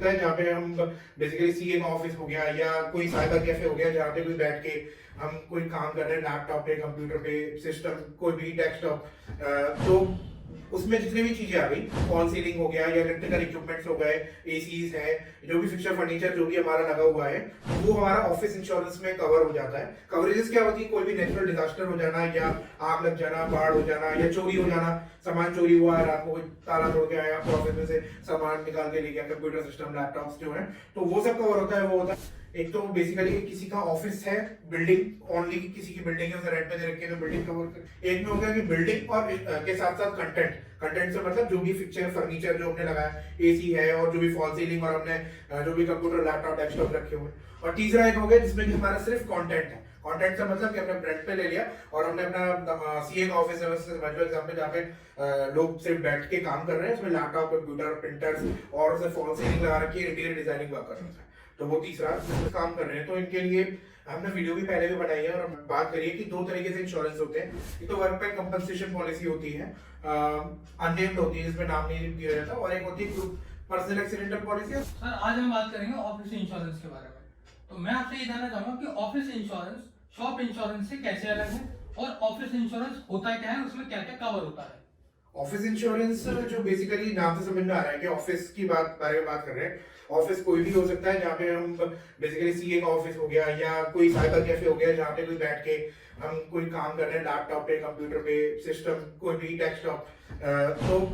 सकता है जहाँ पे हम बेसिकली सीए का ऑफिस हो गया या कोई साइबर कैफे हो गया जहाँ पे कोई बैठ के हम कोई काम कर रहे हैं लैपटॉप पे, कंप्यूटर पे, सिस्टम कोई भी डेस्कटॉप, तो उसमें जितनी भी चीजें आ गई, फॉल सीलिंग हो गया या इलेक्ट्रिकल इक्विपमेंट्स हो गए, एसीज है, जो भी फिक्सर फर्नीचर जो भी हमारा लगा हुआ है, वो हमारा ऑफिस इंश्योरेंस में कवर हो जाता है। कवरेजेस क्या होती है, कोई भी नेचुरल डिजास्टर हो जाना या आग लग जाना, बाढ़ हो जाना या चोरी हो जाना, सामान चोरी हुआ है, रात को कोई ताला तोड़ के आया, आपके ऑफिस में से सामान निकाल के ले गया, कंप्यूटर सिस्टम, लैपटॉप्स जो है, तो वो सब कवर होता है। वो होता है एक तो बेसिकली किसी का ऑफिस है, बिल्डिंग ओनली किसी की बिल्डिंग है, उसे रेंट पे दे रखी है तो बिल्डिंग कवर कर। एक में हो गया कि बिल्डिंग और के साथ साथ कंटेंट, कंटेंट से मतलब जो भी फिक्चर फर्नीचर जो हमने लगाया, एसी है और जो भी फॉल सीलिंग और हमने जो भी कंप्यूटर लैपटॉप डेस्कटॉप रखे हुए। और तीसरा एक हो गया जिसमें कि हमारा सिर्फ कंटेंट है। कंटेंट से मतलब कि हमने रेंट पे ले लिया और हमने अपना सीए का ऑफिस है, समझ लो एग्जांपल, जहाँ पे लोग सिर्फ बैठ के काम कर रहे हैं, उसमें लैपटॉप, कंप्यूटर, प्रिंटर्स और उसे फॉल सीलिंग लगा रखी है, इंटीरियर डिजाइनिंग वर्क कर रहा है, तो वो तीसरा काम कर रहे हैं। तो इनके लिए हमने वीडियो भी पहले भी बनाई है और हम बात करिए कि दो तरीके से इंश्योरेंस होते हैं। एक तो वर्कमैन कंपनसेशन पॉलिसी होती है, अननेम्ड होती है, इसमें नाम नहीं दिया जाता, और एक होती है group personal accidental policy. Sir आज हम बात करेंगे ऑफिस इंश्योरेंस के बारे में। तो मैं आपसे ये जानना चाहूंगा कि ऑफिस इंश्योरेंस शॉप इंश्योरेंस से कैसे अलग है और ऑफिस इंश्योरेंस होता क्या है, उसमें क्या क्या कवर होता है। ऑफिस इंश्योरेंस जो बेसिकली नाम से समझ में आ रहा है कि ऑफिस की बारे में बात कर रहे हैं। ऑफिस कोई भी हो सकता है जहाँ पे हम बेसिकली सीए का ऑफिस हो गया या कोई साइबर कैफे हो गया जहाँ पे कोई बैठ के हम कोई काम कर रहे हैं लैपटॉप पे, कंप्यूटर पे, सिस्टम कोई भी डेस्कटॉप, तो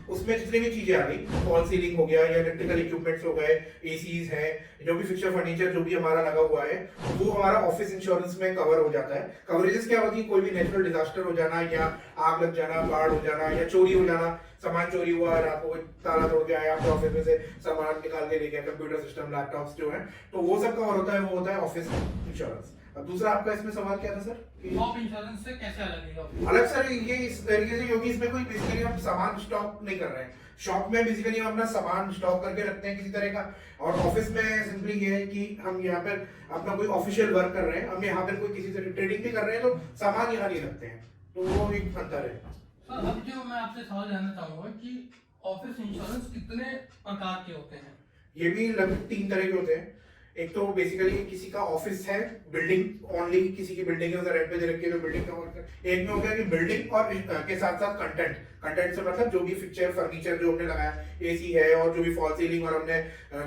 उसमें जितनी भी चीजें आ गई, फॉल सीलिंग हो गया या इलेक्ट्रिकल इक्विपमेंट्स हो गए, एसीज है, जो भी फिक्सर फर्नीचर जो भी हमारा लगा हुआ है, वो हमारा ऑफिस इंश्योरेंस में कवर हो जाता है। कवरेजेस क्या होती है, कोई भी नेचुरल डिजास्टर हो जाना या आग लग जाना, बाढ़ हो जाना या चोरी हो जाना, सामान चोरी हुआ है, रात को कोई ताला तोड़ के आया, आपके ऑफिस में से सामान निकाल के ले गया, कंप्यूटर सिस्टम, लैपटॉप्स जो है, तो वो सब कवर होता है। वो होता है ऑफिस इंश्योरेंस। अब दूसरा आपका इसमें सवाल क्या था सर? शॉप इंश्योरेंस से कैसे अलग है? अलग सर ये इस तरीके से, क्योंकि इसमें कोई बेसिकली हम सामान स्टॉक नहीं कर रहे हैं। शॉप में बेसिकली हम अपना सामान स्टॉक करके रखते हैं किसी तरह का, और ऑफिस में सिंपली ये है कि हम यहाँ पर अपना कोई ऑफिशियल वर्क कर रहे हैं, हम यहाँ पर कोई किसी तरह ट्रेडिंग भी कर रहे हैं, तो सामान यहाँ नहीं रखते हैं, तो वो एक अंतर है। सर अब जो मैं आपसे सवाल जानना चाहूंगा कि ऑफिस इंश्योरेंस कितने प्रकार के होते हैं। ये भी लगभग 3 तरह के होते हैं। एक तो बेसिकली किसी का ऑफिस है, बिल्डिंग ओनली किसी की बिल्डिंग है, उसे रेंट पे दे रखी है तो बिल्डिंग कवर कर। एक में हो गया कि बिल्डिंग और के साथ साथ कंटेंट, कंटेंट से मतलब जो भी फिक्चर फर्नीचर जो हमने लगाया, एसी है और जो भी फॉल सीलिंग और हमने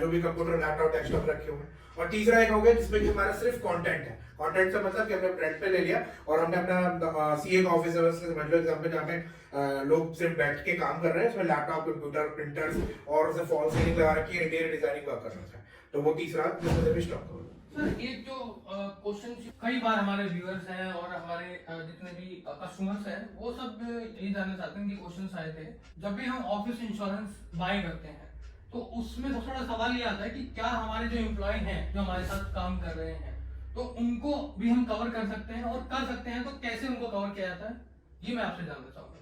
जो भी कंप्यूटर लैपटॉप डेस्कटॉप रखे हुए हैं। और तीसरा एक हो गया जिसमें कि हमारा सिर्फ कंटेंट है। कंटेंट से मतलब कि हमने रेंट पे ले लिया और हमने अपना सीए का ऑफिस है, समझ लो एग्जांपल, जहाँ पे लोग सिर्फ बैठ के काम कर रहे हैं, उसमें लैपटॉप, कंप्यूटर, प्रिंटर्स और उसे फॉल सीलिंग लगा रखी है, इंटीरियर डिजाइनिंग वर्क कर रहा है, तो वो तीसरा जिसमें से स्टॉक कवर। सर एक जो क्वेश्चन कई बार हमारे व्यूअर्स हैं और हमारे जितने भी कस्टमर्स हैं वो सब यही जानना चाहते हैं कि क्वेश्चंस आए थे जब भी हम ऑफिस इंश्योरेंस बाय करते हैं तो उसमें सबसे बड़ा सवाल ये आता है कि क्या हमारे जो एम्प्लॉय हैं जो हमारे साथ काम कर रहे हैं तो उनको भी हम कवर कर सकते हैं, और कर सकते हैं तो कैसे उनको कवर किया जाता है, ये मैं आपसे जानना चाहूंगा।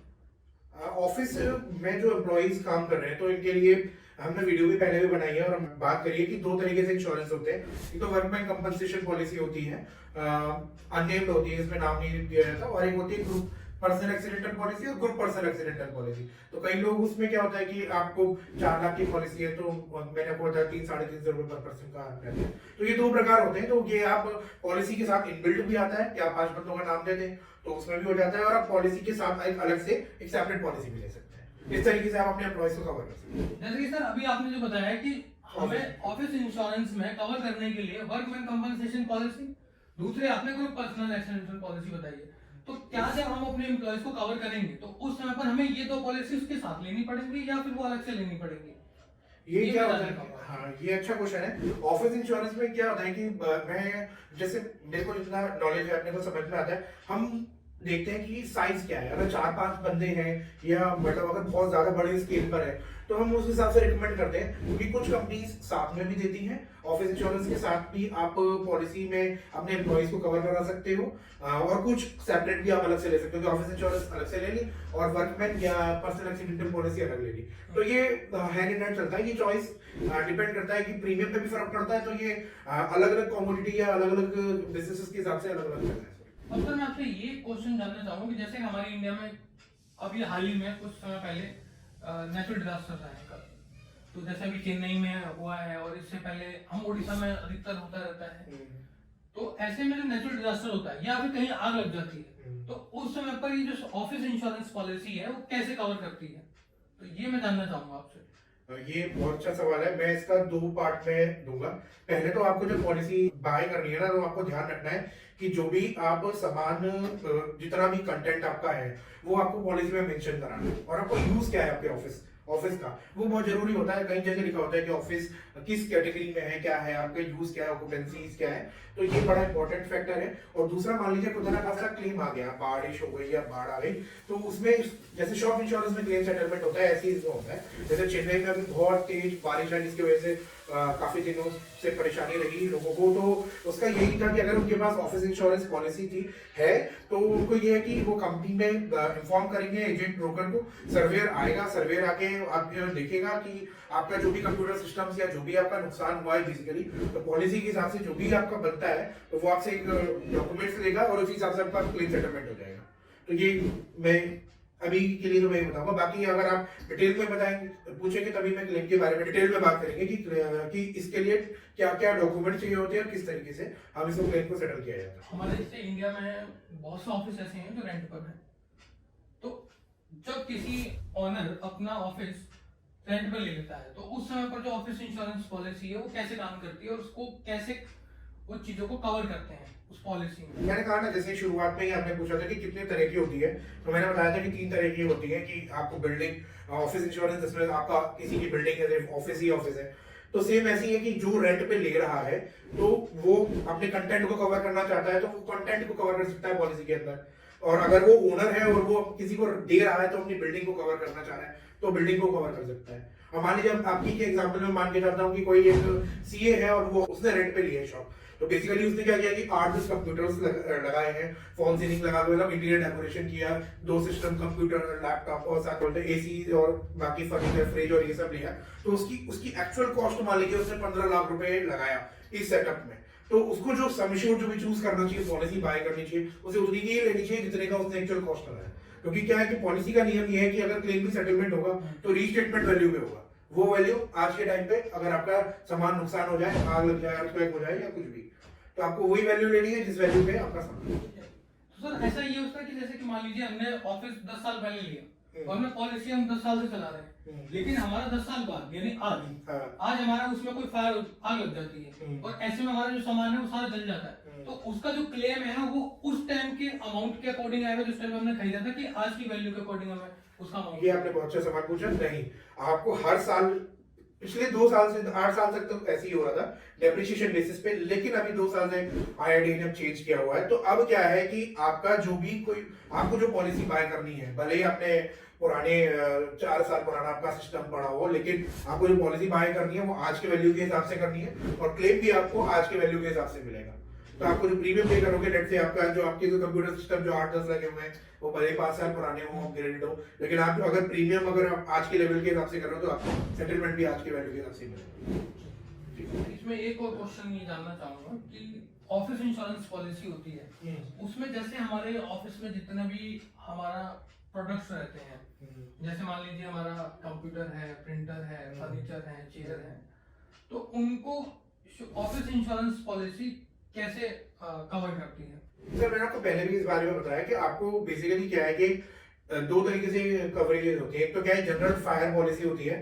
ऑफिस में जो एम्प्लॉइज काम कर रहे हैं तो इनके लिए हमने वीडियो भी पहले भी बनाई है और हम बात करिए कि दो तरीके से इंश्योरेंस होते हैं। एक तो वर्कमैन कंपनसेशन पॉलिसी होती है, अननेम्ड होती है, इसमें नाम नहीं दिया जाता, और एक होती है ग्रुप पर्सनल एक्सीडेंटल पॉलिसी और ग्रुप पर्सनल एक्सीडेंटल पॉलिसी। तो कई लोग उसमें क्या होता है कि आपको 4 लाख की पॉलिसी है तो मैंने आपको बताया 3-3.5 रुपए पर पर्सन का रहता है। तो ये 2 प्रकार होते हैं। तो ये आप पॉलिसी के साथ इनबिल्ट भी आता है कि आप 5 बंदों का नाम दे दें तो उसमें भी हो जाता है, और आप पॉलिसी के साथ एक अलग से एक सेपरेट पॉलिसी भी ले सकते हैं। इस तरीके से आप अपने एम्प्लॉइज को कवर कर सकते हैं। जैसे कि सर अभी आपने जो बताया कि हमें ऑफिस इंश्योरेंस में कवर करने के लिए वर्कमैन कंपनसेशन पॉलिसी, दूसरे आपने ग्रुप पर्सनल एक्सीडेंटल पॉलिसी बताई है, तो क्या जब हम अपने एम्प्लॉयज को कवर करेंगे तो उस समय पर हमें ये 2 पॉलिसी उसके साथ लेनी पड़ेंगी या फिर वो अलग से लेनी पड़ेगी? ये क्या होता है? हाँ, ये अच्छा क्वेश्चन है। ऑफिस इंश्योरेंस में क्या होता है कि मैं जैसे मेरे को जितना नॉलेज है अपने को समझ में आता है, हम देखते हैं कि साइज क्या है। अगर 4-5 बंदे हैं या मतलब अगर बहुत ज्यादा बड़े स्केल पर है तो हम उस हिसाब से रिकमेंड करते हैं, क्योंकि कुछ कंपनीज साथ में भी देती हैं ऑफिस इंश्योरेंस के साथ भी आप पॉलिसी में अपने एम्प्लॉइज को कवर करा सकते हो, और कुछ सेपरेट भी आप अलग से ले सकते हो। ऑफिस इंश्योरेंस अलग से ले ली और वर्कमैन या पर्सनल एक्सीडेंटल पॉलिसी अलग ले ली, तो ये हैंड इन हैंड चलता है। ये चॉइस डिपेंड करता है कि प्रीमियम पे भी फर्क पड़ता है, तो ये अलग अलग कमोडिटी या अलग अलग बिजनेसेस के हिसाब से अलग अलग चलता है। अब सर मैं आपसे ये क्वेश्चन जानना चाहूंगा कि जैसे हमारे इंडिया में अभी हाल ही में कुछ समय पहले नेचुरल डिजास्टर आए, तो जैसे अभी चेन्नई में हुआ है और इससे पहले हम उड़ीसा में अधिकतर होता रहता है। तो ऐसे में जो नेचुरल डिजास्टर होता है या फिर कहीं आग लग जाती है, तो उस समय पर ये जो ऑफिस इंश्योरेंस पॉलिसी है वो कैसे कवर करती है, तो ये मैं जानना चाहूंगा आपसे। ये बहुत अच्छा सवाल है। मैं इसका 2 पार्ट में दूंगा। पहले तो आपको जो पॉलिसी बाय करनी है ना, तो आपको ध्यान रखना है कि जो भी आप सामान, जितना भी कंटेंट आपका है, वो आपको पॉलिसी में मेंशन कराना है। और आपको यूज क्या है आपके ऑफिस का, वो बहुत जरूरी होता है। कई जगह लिखा होता है कि ऑफिस किस कैटेगरी में है, क्या है आपका यूज, क्या है ऑक्यूपेंसीज क्या है। तो ये बड़ा इंपॉर्टेंट फैक्टर है। और दूसरा, मान लीजिए खुदा ना खासा क्लेम आ गया, बारिश हो गई या बाढ़ आ गई, तो उसमें जैसे शॉप इंश्योरेंस में क्लेम सेटलमेंट होता है, ऐसे ही इसमें होता है। जैसे चेन्नई में अभी बहुत तेज बारिश है, जिसकी वजह से काफी दिनों से परेशानी रही लोगों को। तो उसका यही था कि अगर उनके पास ऑफिस इंश्योरेंस पॉलिसी थी है, तो उनको ये है कि वो कंपनी में इन्फॉर्म करेंगे एजेंट ब्रोकर को। सर्वेयर आएगा, सर्वेयर आके आप देखेगा कि आपका जो भी कंप्यूटर सिस्टम या जो भी आपका नुकसान हुआ है बेसिकली, तो पॉलिसी के हिसाब से जो भी आपका बनता है, तो वो आपसे एक डॉक्यूमेंट्स लेगा और उसी हिसाब से आपका क्लेम सेटलमेंट हो जाएगा। तो ये मैं अभी के लिए तो मैं बताऊंगा। बाकी अगर आप डिटेल में बताएंगे, पूछेंगे, तभी मैं क्लेम के बारे में डिटेल में बात करेंगे कि इसके लिए क्या क्या डॉक्यूमेंट चाहिए होते हैं और किस तरीके से हम इसको क्लेम को सेटल किया जाता है। हमारे जैसे इंडिया में बहुत से ऑफिस ऐसे हैं जो रेंट पर हैं, तो जब किसी ओनर अपना ऑफिस रेंट पर ले लेता है, तो उस समय पर जो ऑफिस इंश्योरेंस पॉलिसी है वो कैसे काम करती है और उसको कैसे वो चीजों को कवर करते हैं उस पॉलिसी में। मैंने कहा ना, जैसे शुरुआत में ही आपने पूछा था कि कितने तरह की होती है, तो मैंने बताया था कि 3 तरह की होती है। कि आपको बिल्डिंग ऑफिस इंश्योरेंस, जिसमें आपका किसी की बिल्डिंग है, ऑफिस ही ऑफिस है, तो सेम ऐसी है कि जो रेंट पे ले रहा है, तो वो अपने कंटेंट को कवर करना चाहता है, तो वो कंटेंट को कवर कर सकता है पॉलिसी के अंदर। और अगर वो ओनर है और वो किसी को दे रहा है, तो अपनी बिल्डिंग को कवर करना चाह रहा है, तो बिल्डिंग को कवर कर सकता है। और मान लीजिए आपकी के एग्जांपल में मान के चलता हूँ कि कोई एक सीए है और वो उसने रेंट पे लिया है शॉप। तो बेसिकली उसने क्या किया कि 8-10 कंप्यूटर्स लगाए हैं, फॉल सीलिंग लगा के, मतलब इंटीरियर डेकोरेशन किया, 2 सिस्टम, कंप्यूटर, लैपटॉप और साथ बोलते एसी और बाकी फर्नीचर, फ्रिज और ये सब लिया। तो उसकी एक्चुअल कॉस्ट मान लीजिए उसने 15 लाख रुपए लगाया इस सेटअप में। तो उसको जो सम एश्योर्ड जो भी चूज करना चाहिए, पॉलिसी बाय करनी चाहिए, उसे उतनी की लेनी चाहिए जितने का उसने एक्चुअल कॉस्ट लगाया। क्योंकि क्या है कि पॉलिसी का नियम ये है कि अगर क्लेम भी सेटलमेंट होगा, तो रीस्टेटमेंट वैल्यू में होगा। वो वैल्यू आज के टाइम पे अगर आपका सामान नुकसान हो जाए, आग लग जाए, अर्थक्वेक हो जाए या कुछ भी, तो आपको वही वैल्यू लेनी है जिस वैल्यू पे आपका सामान। तो सर ऐसा ये होता है कि जैसे कि मान लीजिए हमने ऑफिस 10 साल पहले लिया और हमने पॉलिसी हम 10 साल से चला रहे हैं, लेकिन हमारा 10 साल बाद यानी आज हमारा उसमें कोई फायर आग लग जाती है और ऐसे में हमारा जो सामान है वो सारा जल जाता है, तो उसका जो क्लेम है ना, वो उस टाइम के अमाउंट के अकॉर्डिंग आएगा जिस टाइम हमने खरीदा था, कि आज की वैल्यू के अकॉर्डिंग हमें उसका अमाउंट। ये आपने बहुत अच्छा सवाल पूछा। नहीं, आपको हर साल, पिछले 2 साल से 8 साल तक तो ऐसे ही हो रहा था डेप्रिसिएशन बेसिस पे, लेकिन अभी 2 साल से आईआरडीए ने चेंज किया हुआ है। तो अब क्या है कि आपका जो भी कोई, आपको जो पॉलिसी बाय करनी है, भले ही आपने पुराने 4 साल पुराना आपका सिस्टम पड़ा हो, लेकिन आपको जो पॉलिसी बाय करनी है वो आज के वैल्यू के हिसाब से करनी है और क्लेम भी आपको आज के वैल्यू के हिसाब से मिलेगा। तो आपको जो प्रीमियम पे करोगे, लेट से आपका जो आपके जो कंप्यूटर सिस्टम जो 8-10 लगे हुए हैं, वो भले 5 साल पुराने हो, अपग्रेडेड हो, लेकिन आप अगर प्रीमियम अगर आप आज के लेवल के हिसाब से कर रहे हो, तो आपको सेटलमेंट भी आज के वैल्यू के हिसाब से मिलेगा। इसमें एक और क्वेश्चन ये जानना चाहूंगा कि ऑफिस इंश्योरेंस पॉलिसी होती है, उसमें जैसे हमारे ऑफिस में जितने भी हमारा प्रोडक्ट्स रहते हैं, जैसे मान लीजिए हमारा कंप्यूटर है, प्रिंटर है, फर्नीचर है, चेयर है, तो उनको ऑफिस इंश्योरेंस पॉलिसी कैसे कवर करती है? सर, मैंने आपको पहले भी इस बारे में बताया कि आपको बेसिकली क्या है कि 2 तरीके से कवरेज होती है। एक तो क्या है, जनरल फायर पॉलिसी होती है।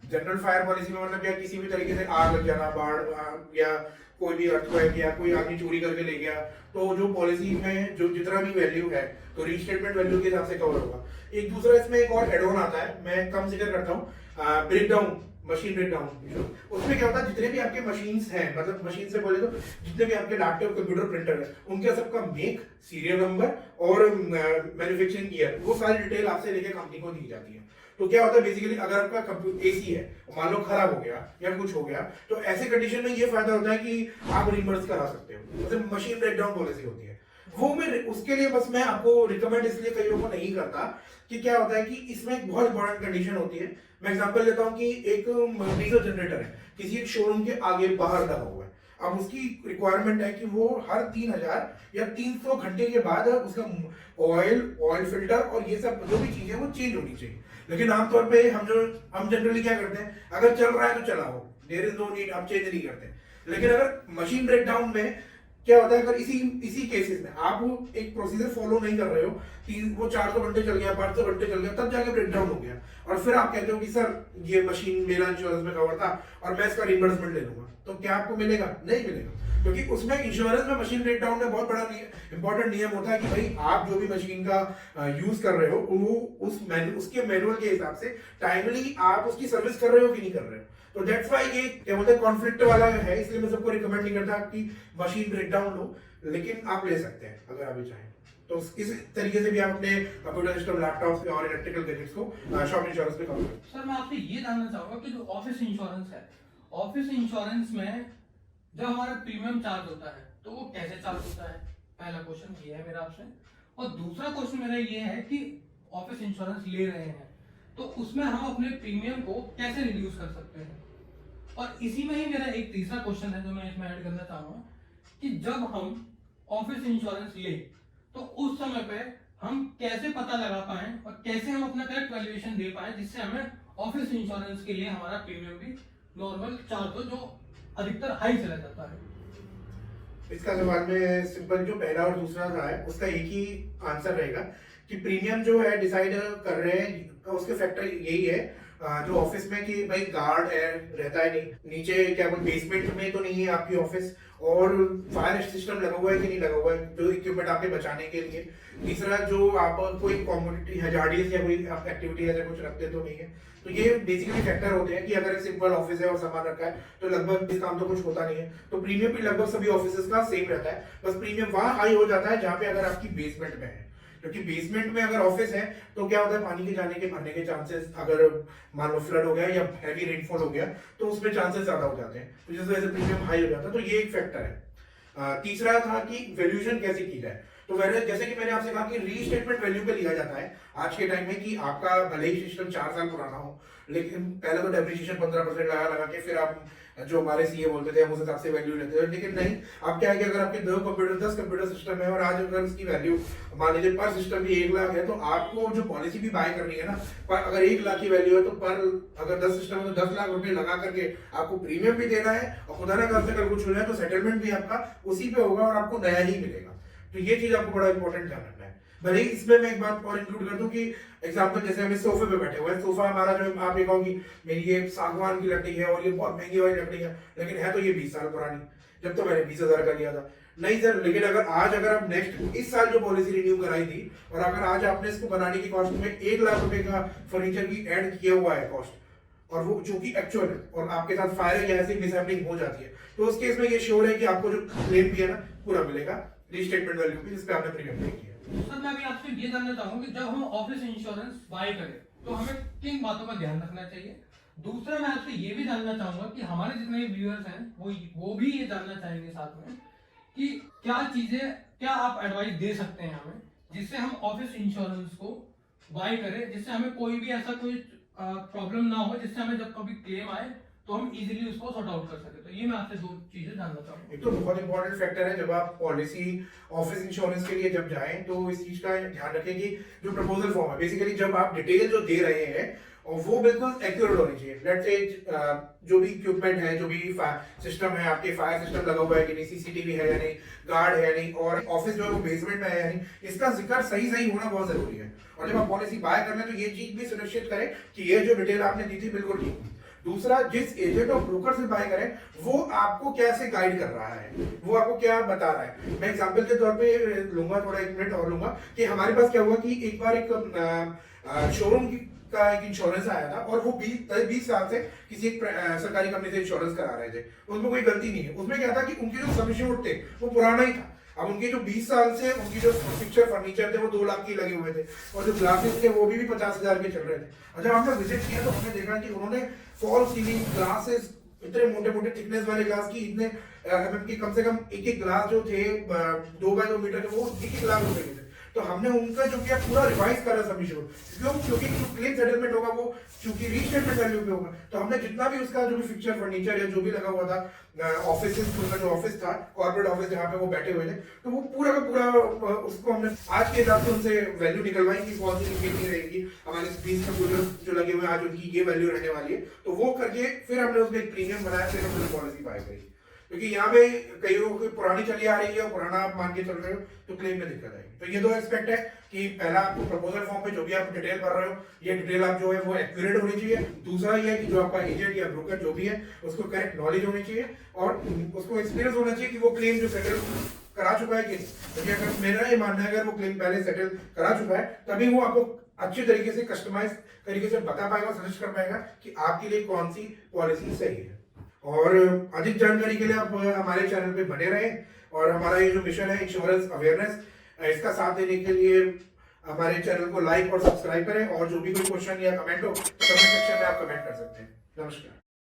जनरल फायर पॉलिसी में मतलब क्या, किसी भी तरीके से आग लग जाना, बाढ़ या कोई भी अर्थक्वेक या कोई आदमी चोरी करके ले गया, तो जो पॉलिसी में जो जितना भी वैल्यू है, तो रीस्टेटमेंट वैल्यू के हिसाब से कवर होगा। एक दूसरा इसमें एक और एड ऑन आता है, मैं कम जिक्र करता हूँ, ब्रेकडाउन, मशीन ब्रेकडाउन। उसमें क्या होता है, जितने भी आपके मशीन्स हैं, मतलब मशीन से बोले तो जितने भी आपके लैपटॉप, कंप्यूटर, प्रिंटर है, उनके सबका मेक, सीरियल नंबर और मैन्युफैक्चरिंग ईयर, वो सारी डिटेल आपसे लेके कंपनी को दी जाती है। तो क्या होता है बेसिकली, अगर आपका कंप्यूटर एसी है, मान लो खराब हो गया या कुछ हो गया, तो ऐसे कंडीशन में ये फायदा होता है कि आप रिमर्स करा सकते हो, मतलब मशीन ब्रेकडाउन पॉलिसी होती है वो। मैं उसके लिए बस मैं आपको रिकमेंड इसलिए कई लोगों को नहीं करता कि क्या होता है कि इसमें एक बहुत इंपॉर्टेंट कंडीशन होती है। मैं एग्जांपल लेता हूं कि एक डीजल जनरेटर है, किसी एक शोरूम के आगे बाहर लगा हुआ है। अब उसकी रिक्वायरमेंट है कि वो हर 3000 या 300 घंटे के बाद उसका ऑयल फिल्टर और ये सब जो भी चीजें वो चेंज होनी चाहिए। लेकिन आमतौर पे हम जनरली क्या करते हैं, अगर चल रहा है तो चलाओ, देयर इज नो नीड, हम चेंज नहीं करते। लेकिन अगर मशीन ब्रेकडाउन में क्या होता है, अगर इसी केसेस में आप एक प्रोसीजर फॉलो नहीं कर रहे हो, वो 400 घंटे चल गया, 500 घंटे चल गया, तब जाके ब्रेकडाउन हो गया, और फिर आप कहते हो कि सर ये मशीन मेरा इंश्योरेंस में कवर था और मैं इसका रिइंबर्समेंट ले लूंगा, तो क्या आपको मिलेगा? नहीं मिलेगा, क्योंकि उसमें इंश्योरेंस में मशीन ब्रेकडाउन में बहुत बड़ा इंपॉर्टेंट नियम होता है कि भाई आप जो भी मशीन का यूज कर रहे हो वो उसके मैनुअल के हिसाब से टाइमली आप उसकी सर्विस कर रहे हो कि नहीं कर रहे हो। तो दैट्स व्हाई ये क्या बोलते हैं, कॉन्फ्लिक्ट वाला है, इसलिए मैं सबको रिकमेंड नहीं करता कि मशीन ब्रेकडाउन लो, लेकिन आप ले सकते हैं अगर आप चाहें तो। इस तरीके से भी आप अपने कंप्यूटर सिस्टम, लैपटॉप और इलेक्ट्रिकल गैजेट्स को शॉप इंश्योरेंस में कवर करें। सर मैं आपसे ये जानना चाहूंगा कि जो ऑफिस इंश्योरेंस है, ऑफिस इंश्योरेंस में जब हमारा प्रीमियम चार्ज होता है तो वो कैसे चार्ज होता है? पहला क्वेश्चन ये है मेरा आपसे। और दूसरा क्वेश्चन मेरा ये है कि ऑफिस इंश्योरेंस ले रहे हैं तो उसमें हम अपने प्रीमियम को कैसे रिड्यूस कर सकते हैं? और इसी में ही मेरा एक तीसरा क्वेश्चन है जो मैं इसमें ऐड करना चाहूंगा कि जब हम ऑफिस इंश्योरेंस ले तो उस समय पे हम कैसे पता लगा पाए और कैसे हम अपना करेक्ट वैल्यूएशन दे पाए जिससे हमें ऑफिस इंश्योरेंस के लिए हमारा प्रीमियम भी नॉर्मल चार्ज हो, जो अधिकतर हाई चला जाता है। इसका सवाल में सिंपल जो पहला और दूसरा था है उसका एक ही आंसर रहेगा कि प्रीमियम जो है डिसाइड कर रहे हैं, उसके फैक्टर यही है जो ऑफिस में कि भाई गार्ड है रहता है नहीं, नीचे क्या बोल बेसमेंट में तो नहीं है आपकी ऑफिस, और फायर सिस्टम लगा हुआ है कि नहीं लगा हुआ है, जो इक्विपमेंट आपके बचाने के लिए। तीसरा जो आप कोई कॉमोडिटी हैजार्डियस या कोई आप एक्टिविटी ऐसा कुछ रखते तो नहीं है। तो ये बेसिकली फैक्टर होते हैं कि अगर एक सिंपल ऑफिस है और सामान रखा है तो लगभग इस काम तो कुछ होता नहीं है। तो प्रीमियम भी लगभग सभी ऑफिस का सेम रहता है, बस प्रीमियम वहां हाई हो जाता है जहां पे अगर आपकी बेसमेंट में है, क्योंकि बेसमेंट में अगर ऑफिस है तो क्या होता है पानी के जाने के भरने के चांसेस, अगर मान लो फ्लड हो गया या हैवी रेनफॉल हो गया तो उसमें चांसेस ज्यादा हो जाते हैं, तो जिस वजह से प्रीमियम हाई हो जाता है। तो ये एक फैक्टर है। तीसरा था कि वैल्यूएशन कैसे की जाए। तो जैसे कि मैंने आपसे कहा कि रीस्टेटमेंट वैल्यू पे लिया जाता है आज के टाइम में, कि आपका भले ही सिस्टम 4 साल पुराना हो, लेकिन पहले तो डेप्रिसिएशन 15% लगा के फिर आप जो हमारे सीए बोलते थे हम उस हिसाब से वैल्यू लेते थे। लेकिन नहीं, अब क्या है कि अगर आपके 10 कंप्यूटर सिस्टम है और आज अगर उसकी वैल्यू मान लीजिए पर सिस्टम भी 1 लाख है, तो आपको जो पॉलिसी भी बाय करनी है ना, पर अगर 1 लाख की वैल्यू है तो पर अगर 10 सिस्टम है तो 10 लाख रुपए लगा करके आपको प्रीमियम भी देना है, और खुदा ना खास्ता अगर कुछ हो जाए तो सेटलमेंट भी आपका उसी पे होगा और आपको नया ही मिलेगा। तो ये चीज आपको बड़ा इंपॉर्टेंट ध्यान रखना है। भले ही इसमें मैं एक बात और इंक्लूड कर दूं कि एग्जांपल जैसे हम इस सोफे पे बैठे हुए हैं, सोफा हमारा जो आप ये कहो कि मेरी ये सागवान की लकड़ी है और ये बहुत महंगी वाली लकड़ी है, लेकिन है तो ये 20 साल पुरानी, जब तो मैंने 20,000 का लिया था। नहीं सर, लेकिन अगर आप नेक्स्ट इस साल जो पॉलिसी रिन्यू कराई थी और अगर आज आपने इसको बनाने की कॉस्ट में 1 लाख रुपए का फर्नीचर की ऐड किया हुआ है कॉस्ट, और वो जो कि एक्चुअल है, और आपके साथ फायर या ऐसी मिसहैपनिंग हो जाती है, तो उस केस में ये श्योर है कि आपको जो क्लेम भी है ना पूरा मिलेगा, रीस्टेटमेंट वैल्यू भी, जिस पे आपने प्रीमियम पे किया। सर मैं भी आपसे ये जानना चाहूंगा कि जब हम ऑफिस इंश्योरेंस बाय करें तो हमें किन बातों का ध्यान रखना चाहिए? दूसरा मैं आपसे ये भी जानना चाहूंगा कि हमारे जितने व्यूअर्स हैं वो भी ये जानना चाहेंगे साथ में कि क्या आप एडवाइस दे सकते हैं हमें जिससे हम ऑफिस इंश्योरेंस को बाय करें, जिससे हमें कोई भी ऐसा कोई प्रॉब्लम ना हो, जिससे हमें जब कभी क्लेम आए तो हम इजीली उसको सॉर्ट आउट कर सके। तो ये मैं आपसे 2 चीजें जानना चाहूंगा। एक तो बहुत इंपॉर्टेंट फैक्टर है, जब आप पॉलिसी ऑफिस इंश्योरेंस के लिए जब जाएं तो इस चीज का ध्यान रखें कि जो प्रपोजल फॉर्म है, बेसिकली जब आप डिटेल जो दे रहे हैं और वो बिल्कुल एक्यूरेट होनी चाहिए। लेट्स से जो भी इक्विपमेंट है, जो भी सिस्टम है, आपके फायर सिस्टम लगा हुआ है कि नहीं, सीसीटीवी है या नहीं, गार्ड है या नहीं, और ऑफिस जो है वो बेसमेंट में है या नहीं, इसका जिक्र सही होना बहुत जरूरी है। और जब आप पॉलिसी बाय कर रहे हैं तो ये चीज भी सुनिश्चित करें कि ये जो डिटेल आपने दी थी बिल्कुल ठीक थी। दूसरा, जिस एजेंट और ब्रोकर से बाय करें वो आपको कैसे गाइड कर रहा है, वो आपको क्या बता रहा है। मैं एग्जांपल के तौर पे लूंगा, थोड़ा 1 मिनट और लूंगा, कि हमारे पास क्या हुआ कि एक बार एक शोरूम का एक इंश्योरेंस आया था और वो 20 साल से किसी एक सरकारी कंपनी से इंश्योरेंस करा रहे थे, उसमें कोई गलती नहीं है। उसमें क्या था कि उनके जो सबस्टिट्यूट थे वो पुराना ही था। अब उनके जो 20 साल से उनकी जो पिक्चर फर्नीचर थे वो 2 लाख के लगे हुए थे, और जो ग्लासेस थे वो भी 50,000 के चल रहे थे। और जब हमने विजिट किया तो हमने देखा कि उन्होंने फॉल सीलिंग ग्लासेस, इतने मोटे थिकनेस वाले ग्लास की, इतने MM की, कम से कम एक ग्लास जो थे 2 बाय 2 मीटर के, वो 1 लाख रुपए के थे। तो हमने उनका जो किया पूरा रिवाइज करा सबमिशन, क्योंकि जो क्लेम सेटलमेंट होगा वो चूंकि रीस्टेटमेंट वैल्यू पे होगा, तो हमने जितना भी उसका जो भी फिक्चर फर्नीचर या जो भी लगा हुआ था ऑफिस, उनका जो ऑफिस था कॉर्पोरेट ऑफिस जहाँ पे वो बैठे हुए थे, तो वो पूरा का पूरा उसको हमने आज के हिसाब से उनसे वैल्यू निकलवाई कि कौन सी कितनी रहेगी, हमारे स्क्रीन कंप्यूटर जो लगे हुए हैं आज उनकी ये वैल्यू रहने वाली है, तो वो करके फिर हमने उसमें एक प्रीमियम बनाया, फिर हमने पॉलिसी बाय करी। क्योंकि यहाँ पे कई लोगों की पुरानी चली आ रही है और पुराना आप मान के चल रहे हो तो क्लेम में दिक्कत आएगी। तो ये दो एस्पेक्ट है कि पहला आपको प्रपोजल फॉर्म पे जो भी आप डिटेल भर रहे हो ये डिटेल आप जो है वो एक्यूरेट होनी चाहिए। दूसरा ये है कि जो आपका एजेंट या ब्रोकर जो भी है उसको करेक्ट नॉलेज होनी चाहिए और उसको एक्सपीरियंस होना चाहिए कि वो क्लेम जो सेटल करा चुका है कि नहीं। अगर मेरा ये मानना है अगर वो क्लेम पहले सेटल करा चुका है तभी वो आपको अच्छे तरीके से कस्टमाइज तरीके से बता पाएगा, सजेस्ट कर पाएगा कि आपके लिए कौन सी पॉलिसी सही है। और अधिक जानकारी के लिए आप हमारे चैनल पे बने रहें और हमारा ये जो मिशन है इंश्योरेंस अवेयरनेस, इसका साथ देने के लिए हमारे चैनल को लाइक और सब्सक्राइब करें और जो भी कोई क्वेश्चन या कमेंट हो कमेंट सेक्शन में आप कमेंट कर सकते हैं। नमस्कार।